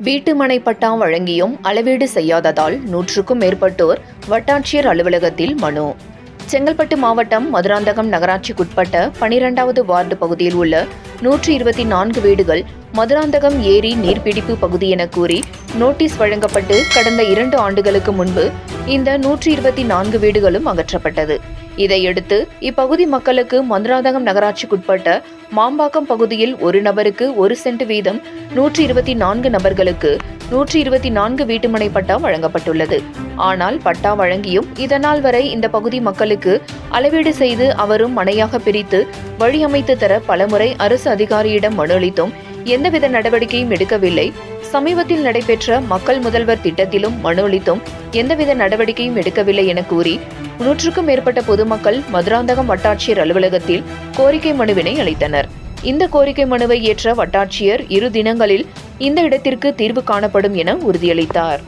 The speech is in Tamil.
வீட்டுமனை பட்டா வழங்கியும் அளவீடு செய்யாததால் 100க்கும் மேற்பட்டோர் வட்டாட்சியர் அலுவலகத்தில் மனு. செங்கல்பட்டு மாவட்டம் மதுராந்தகம் நகராட்சிக்குட்பட்ட 12வது வார்டு பகுதியில் உள்ள 124 வீடுகள் மதுராந்தகம் ஏரி நீர்பிடிப்பு பகுதி என கூறி நோட்டீஸ் வழங்கப்பட்டு கடந்த 2 ஆண்டுகளுக்கு முன்பு இந்த 124 வீடுகளும் அகற்றப்பட்டது. இதையடுத்து இப்பகுதி மக்களுக்கு மதுராந்தகம் நகராட்சிக்குட்பட்ட மாம்பாக்கம் பகுதியில் ஒரு நபருக்கு 1 சென்ட் வீதம் 124 நபர்களுக்கு 124 வீட்டுமனை பட்டா வழங்கப்பட்டுள்ளது. ஆனால் பட்டா வழங்கியும் இதனால் வரை இந்த பகுதி மக்களுக்கு அளவீடு செய்து அவரும் மனையாக பிரித்து வழியமைத்து தர பலமுறை அரசு அதிகாரியிடம் மனு அளித்தும் எந்தவித நடவடிக்கையும் எடுக்கவில்லை. சமீபத்தில் நடைபெற்ற மக்கள் முதல்வர் திட்டத்திலும் மனு அளித்தும் எந்தவித நடவடிக்கையும் எடுக்கவில்லை என கூறி 100க்கும் மேற்பட்ட பொதுமக்கள் மதுராந்தகம் வட்டாட்சியர் அலுவலகத்தில் கோரிக்கை மனுவினை அளித்தனர். இந்த கோரிக்கை மனுவை ஏற்ற வட்டாட்சியர் 2 தினங்களில் இந்த இடத்திற்கு தீர்வு காணப்படும் என உறுதியளித்தார்.